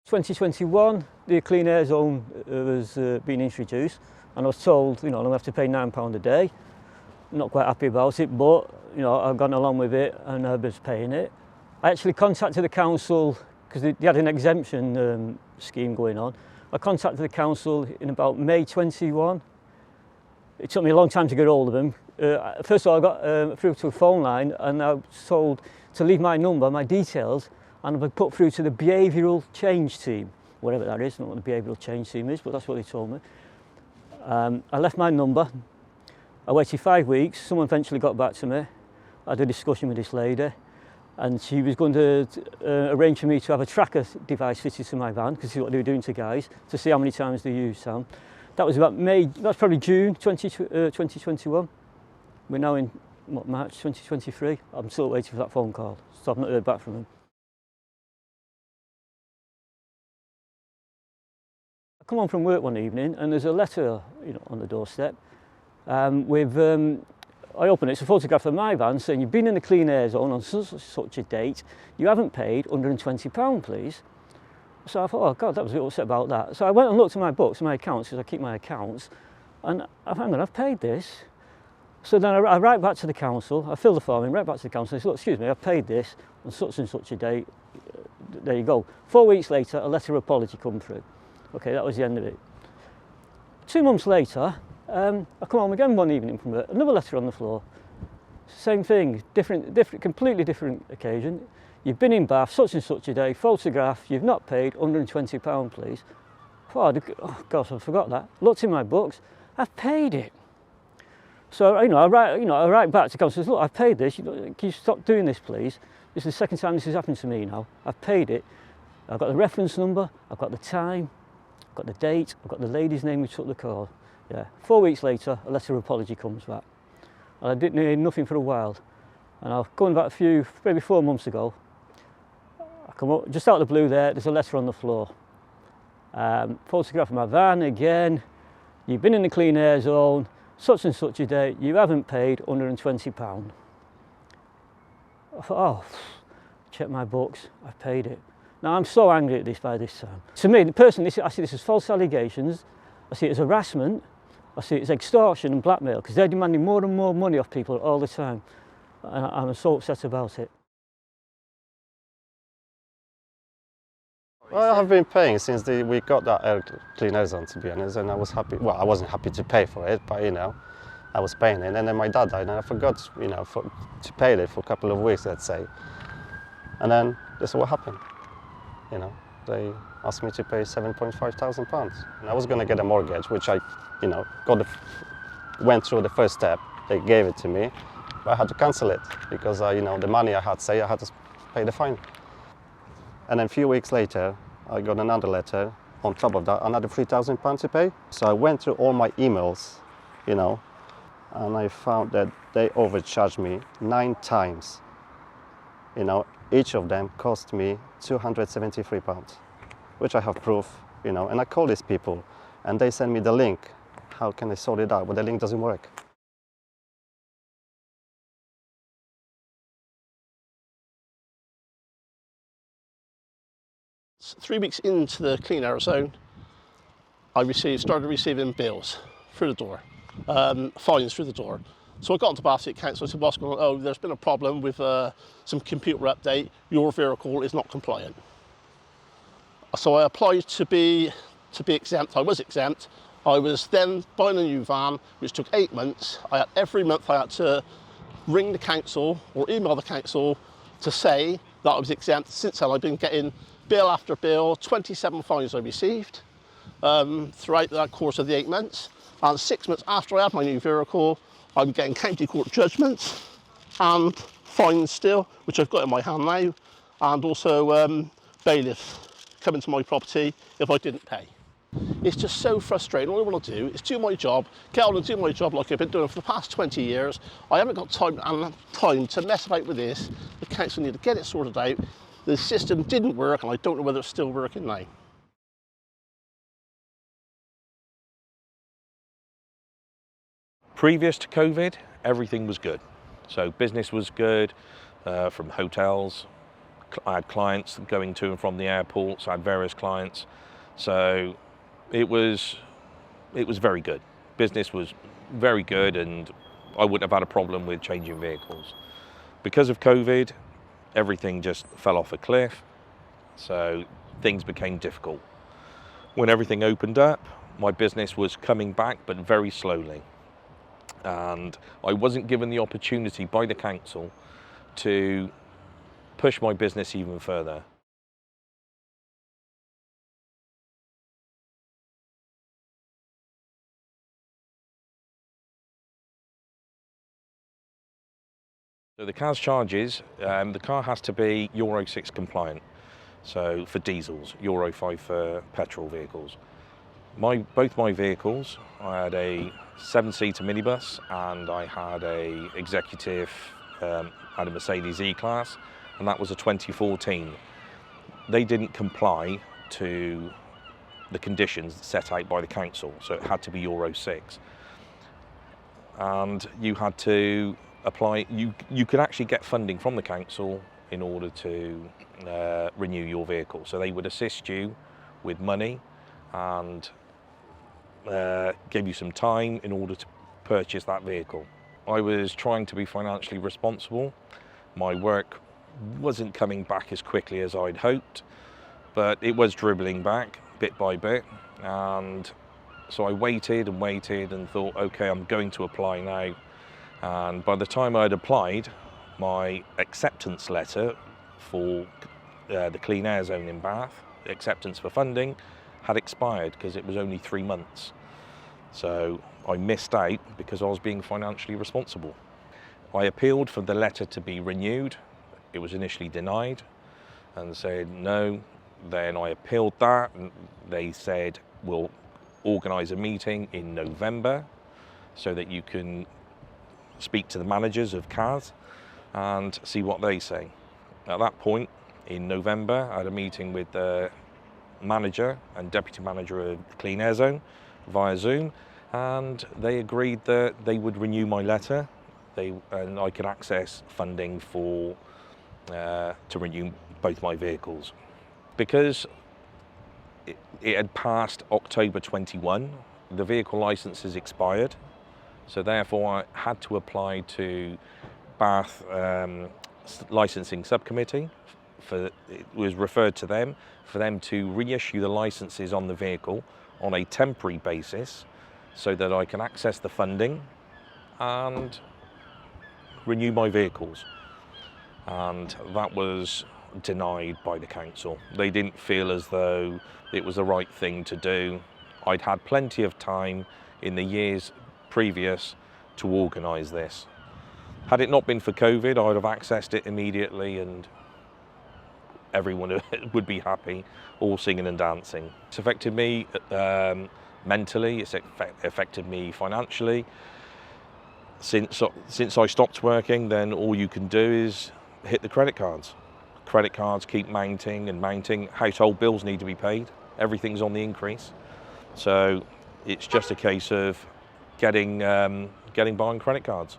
2021, the clean air zone was being introduced, and I was told, I'm going to have to pay £9 a day. Not quite happy about it, but I've gone along with it and I was paying it. I actually contacted the council because they had an exemption scheme going on. I contacted the council in about May 21. It took me a long time to get hold of them. First of all, I got through to a phone line and I was told to leave my number, my details, and I've been put through to the behavioural change team, whatever that is. I don't know what the behavioural change team is, but that's what they told me. I left my number. I waited 5 weeks. Someone eventually got back to me. I had a discussion with this lady, and she was going to arrange for me to have a tracker device fitted to my van, because this is what they were doing to guys, to see how many times they use Sam. That was about May, that's probably June 2021. We're now in, March 2023. I'm still waiting for that phone call, so I've not heard back from them. I come home from work one evening and there's a letter, on the doorstep I open it, it's a photograph of my van saying you've been in the clean air zone on such a date, you haven't paid £120 please. So I thought, oh God, that was a bit upset about that. So I went and looked at my books, my accounts, because I keep my accounts, and I've paid this. So then I write back to the council, I fill the form in, write back to the council and say, look, excuse me, I've paid this on such and such a date, there you go. 4 weeks later, a letter of apology come through. Okay, that was the end of it. 2 months later, I come home again one evening from work, another letter on the floor. Same thing, completely different occasion. You've been in Bath such and such a day, photograph, you've not paid £120 please. Oh gosh, I forgot that. Looked in my books, I've paid it. So I write back to council, look, I've paid this, can you stop doing this please? This is the second time this has happened to me now. I've paid it. I've got the reference number, I've got the time, I've got the date, I've got the lady's name who took the call. Yeah. 4 weeks later, a letter of apology comes back. And I didn't hear nothing for a while. And I've gone back maybe 4 months ago. I come up, just out of the blue there's a letter on the floor. Photograph of my van again. You've been in the clean air zone, such and such a day, you haven't paid £120. I thought, oh, check my books, I've paid it. Now I'm so angry at this by this time. To me, personally, I see this as false allegations, I see it as harassment, I see it as extortion and blackmail, because they're demanding more and more money off people all the time. And I'm so upset about it. Well, I've been paying since we got that clean air zone, to be honest, and I was happy. Well, I wasn't happy to pay for it, but I was paying it. And then my dad died, and I forgot, to pay it for a couple of weeks, let's say. And then this is what happened. They asked me to pay £7,500. And I was going to get a mortgage, which I, went through the first step. They gave it to me, but I had to cancel it because, the money I had saved, I had to pay the fine. And then a few weeks later, I got another letter on top of that, another £3,000 to pay. So I went through all my emails, and I found that they overcharged me 9 times. Each of them cost me £273, which I have proof, and I call these people and they send me the link. How can they sort it out? But the link doesn't work. Three weeks into the clean air zone, I started receiving bills through the door, fines through the door. So I got into Bath City Council, I said, what's going on? Oh, there's been a problem with some computer update, your vehicle is not compliant. So I applied to be exempt. I was exempt. I was then buying a new van, which took 8 months. Every month I had to ring the council or email the council to say that I was exempt. Since then I've been getting bill after bill, 27 fines I received throughout that course of the 8 months. And 6 months after I had my new vehicle, I'm getting county court judgments and fines still, which I've got in my hand now, and also bailiffs coming to my property if I didn't pay. It's just so frustrating. All I want to do is do my job, get on and do my job like I've been doing for the past 20 years. I haven't got time to mess about with this. The council need to get it sorted out. The system didn't work, and I don't know whether it's still working now. Previous to COVID, everything was good. So business was good, from hotels, I had clients going to and from the airports. I had various clients, so it was very good. Business was very good, and I wouldn't have had a problem with changing vehicles. Because of COVID, everything just fell off a cliff, so things became difficult. When everything opened up, my business was coming back, but very slowly. And I wasn't given the opportunity by the council to push my business even further. So the car's charges, the car has to be Euro 6 compliant. So for diesels, Euro 5 for petrol vehicles. Both my vehicles, I had a 7-seater minibus and I had a executive, had a Mercedes E-Class, and that was a 2014. They didn't comply to the conditions set out by the council, so it had to be Euro 6. And you had to apply, you could actually get funding from the council in order to renew your vehicle. So they would assist you with money and give you some time in order to purchase that vehicle. I was trying to be financially responsible. My work wasn't coming back as quickly as I'd hoped, but it was dribbling back bit by bit. And so I waited and waited and thought, okay, I'm going to apply now. And by the time I'd applied, my acceptance letter for the Clean Air Zone in Bath, acceptance for funding, had expired because it was only 3 months. So I missed out because I was being financially responsible. I appealed for the letter to be renewed. It was initially denied and said no. Then I appealed that and they said, we'll organise a meeting in November so that you can speak to the managers of cars and see what they say. At that point in November, I had a meeting with the manager and deputy manager of the Clean Air Zone via Zoom, and they agreed that they would renew my letter and I could access funding for to renew both my vehicles. Because it had passed October 21, the vehicle licences expired, so therefore I had to apply to Bath licensing subcommittee. It was referred to them for them to reissue the licences on the vehicle on a temporary basis so that I can access the funding and renew my vehicles. And that was denied by the council. They didn't feel as though it was the right thing to do. I'd had plenty of time in the years previous to organise this. Had it not been for COVID, I would have accessed it immediately and everyone would be happy, all singing and dancing. It's affected me mentally, it's affected me financially. Since I stopped working, then all you can do is hit the credit cards. Credit cards keep mounting and mounting. Household bills need to be paid. Everything's on the increase. So it's just a case of getting by on credit cards.